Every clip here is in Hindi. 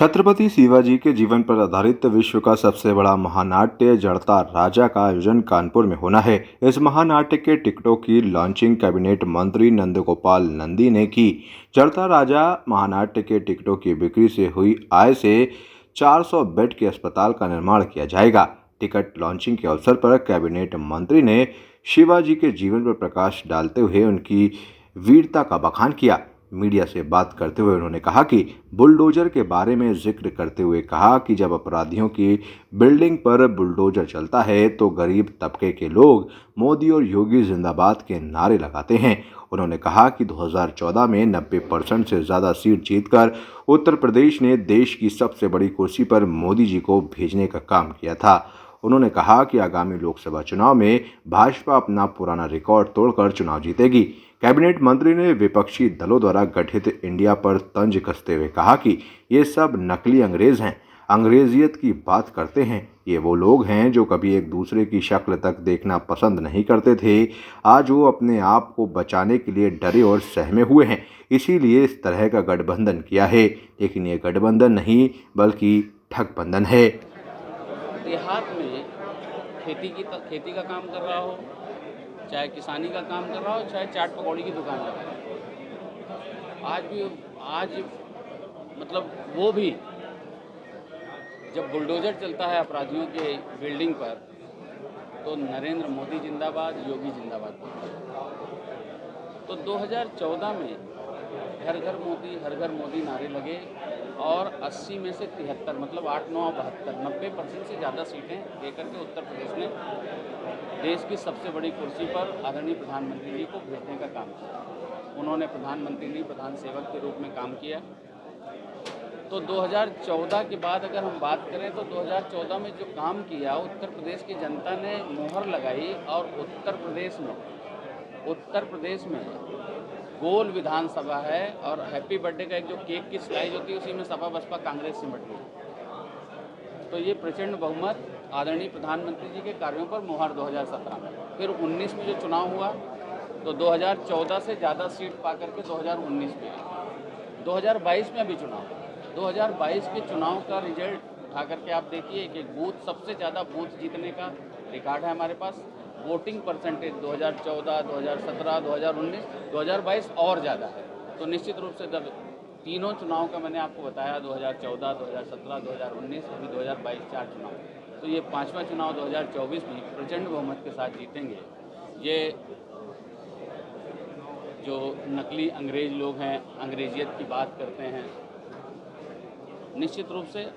छत्रपति शिवाजी के जीवन पर आधारित विश्व का सबसे बड़ा महानाट्य जड़ता राजा का आयोजन कानपुर में होना है। इस महानाट्य के टिकटों की लॉन्चिंग कैबिनेट मंत्री नंदगोपाल नंदी ने की। जड़ता राजा महानाट्य के टिकटों की बिक्री से हुई आय से 400 बेड के अस्पताल का निर्माण किया जाएगा। टिकट लॉन्चिंग के अवसर पर कैबिनेट मंत्री ने शिवाजी के जीवन पर प्रकाश डालते हुए उनकी वीरता का बखान किया। मीडिया से बात करते हुए उन्होंने कहा कि बुलडोजर के बारे में जिक्र करते हुए कहा कि जब अपराधियों की बिल्डिंग पर बुलडोजर चलता है तो गरीब तबके के लोग मोदी और योगी जिंदाबाद के नारे लगाते हैं। उन्होंने कहा कि 2014 में 90% से ज़्यादा सीट जीतकर उत्तर प्रदेश ने देश की सबसे बड़ी कुर्सी पर मोदी जी को भेजने का काम किया था। उन्होंने कहा कि आगामी लोकसभा चुनाव में भाजपा अपना पुराना रिकॉर्ड तोड़कर चुनाव जीतेगी। कैबिनेट मंत्री ने विपक्षी दलों द्वारा गठित इंडिया पर तंज कसते हुए कहा कि ये सब नकली अंग्रेज हैं, अंग्रेजियत की बात करते हैं। ये वो लोग हैं जो कभी एक दूसरे की शक्ल तक देखना पसंद नहीं करते थे। आज वो अपने आप को बचाने के लिए डरे और सहमे हुए हैं, इसीलिए इस तरह का गठबंधन किया है। लेकिन ये गठबंधन नहीं बल्कि ठगबंधन है। देहात में खेती का काम कर रहा हो, चाहे किसानी का काम कर रहा हो, चाहे चाट पकौड़ी की दुकान लगा हो, आज मतलब वो भी जब बुलडोजर चलता है अपराधियों के बिल्डिंग पर तो नरेंद्र मोदी जिंदाबाद, योगी जिंदाबाद। तो 2014 में हर घर मोदी नारे लगे और 80 में से 73 मतलब 8, 9, 72 90% से ज़्यादा सीटें लेकर के उत्तर प्रदेश ने देश की सबसे बड़ी कुर्सी पर आदरणीय प्रधानमंत्री जी को भेजने का काम किया। उन्होंने प्रधानमंत्री जी प्रधान सेवक के रूप में काम किया। तो 2014 के बाद अगर हम बात करें तो 2014 में जो काम किया उत्तर प्रदेश की जनता ने मोहर लगाई और उत्तर प्रदेश में गोल विधानसभा है और हैप्पी बर्थडे का एक जो केक की स्लाइस होती है उसी में सपा बसपा कांग्रेस सिमट गई। तो ये प्रचंड बहुमत आदरणीय प्रधानमंत्री जी के कार्यों पर मुहर 2017 में। फिर 19 में जो चुनाव हुआ तो 2014 से ज़्यादा सीट पा करके 2019 में 2022 में भी चुनाव 2022 के चुनाव का रिजल्ट उठा करके आप देखिए कि बूथ सबसे ज़्यादा बूथ जीतने का रिकॉर्ड है हमारे पास। वोटिंग परसेंटेज 2014, 2017, 2019, 2022 और ज़्यादा है। तो निश्चित रूप से जब तीनों चुनाव का मैंने आपको बताया 2014, 2017, 2019 अभी 2022 4 चुनाव, तो ये 5वां चुनाव 2024 में प्रचंड बहुमत के साथ जीतेंगे। ये जो नकली अंग्रेज लोग हैं, अंग्रेजियत की बात करते हैं, निश्चित रूप से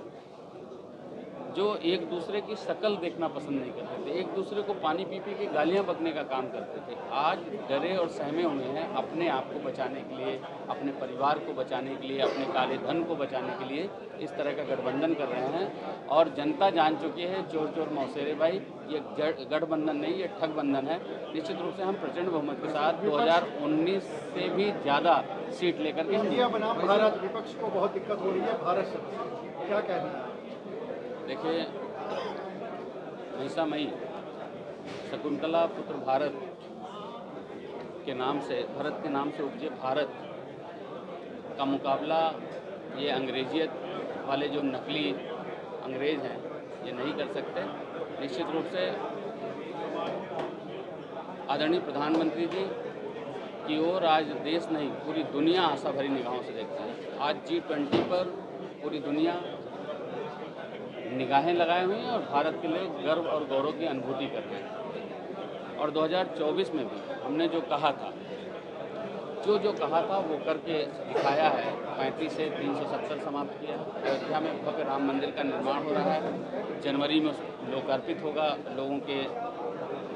जो एक दूसरे की शक्ल देखना पसंद नहीं करते थे, एक दूसरे को पानी पी के गालियां बकने का काम करते थे, आज डरे और सहमे हुए हैं अपने आप को बचाने के लिए, अपने परिवार को बचाने के लिए, अपने काले धन को बचाने के लिए इस तरह का गठबंधन कर रहे हैं। और जनता जान चुकी है चोर चोर मौसेरे भाई, ये गठबंधन नहीं, ये ठगबंधन है। निश्चित रूप से हम प्रचंड बहुमत के साथ 2019 से भी ज़्यादा सीट लेकर के इंडिया बना भारत, विपक्ष को बहुत दिक्कत हो रही है भारत से, क्या कहना है? देखिए, महिषामयी शकुंतला पुत्र भारत के नाम से, भरत के नाम से उपजे भारत का मुकाबला ये अंग्रेजियत वाले जो नकली अंग्रेज हैं ये नहीं कर सकते। निश्चित रूप से आदरणीय प्रधानमंत्री जी की ओर आज देश नहीं पूरी दुनिया आशा भरी निगाहों से देखता है। आज G20 पर पूरी दुनिया निगाहें लगाए हुई हैं और भारत के लिए गर्व और गौरव की अनुभूति कर रहे हैं। और 2024 में भी हमने जो कहा था वो करके दिखाया है। 35 से 370 समाप्त किया। अयोध्या में भव्य राम मंदिर का निर्माण हो रहा है, जनवरी में लोकार्पित होगा लोगों के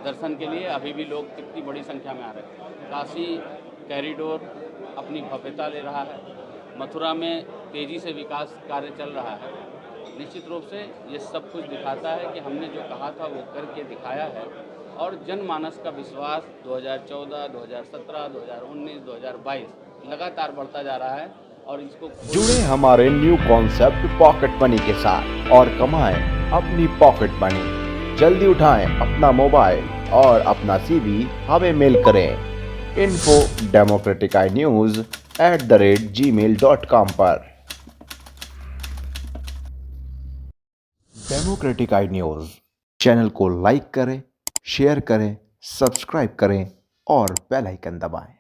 दर्शन के लिए। अभी भी लोग कितनी बड़ी संख्या में आ रहे हैं। काशी कॉरिडोर अपनी भव्यता ले रहा है, मथुरा में तेज़ी से विकास कार्य चल रहा है। निश्चित रूप से ये सब कुछ दिखाता है कि हमने जो कहा था वो करके दिखाया है और जनमानस का विश्वास 2014, 2017, 2019, 2022 लगातार बढ़ता जा रहा है। और इसको जुड़े हमारे न्यू कॉन्सेप्ट पॉकेट मनी के साथ और कमाएं अपनी पॉकेट मनी। जल्दी उठाएं अपना मोबाइल और अपना CV हमें मेल करें info@democraticnews@gmail.com पर। डेमोक्रेटिक आई न्यूज़ चैनल को लाइक करें, शेयर करें, सब्सक्राइब करें और बेल आइकन दबाएं।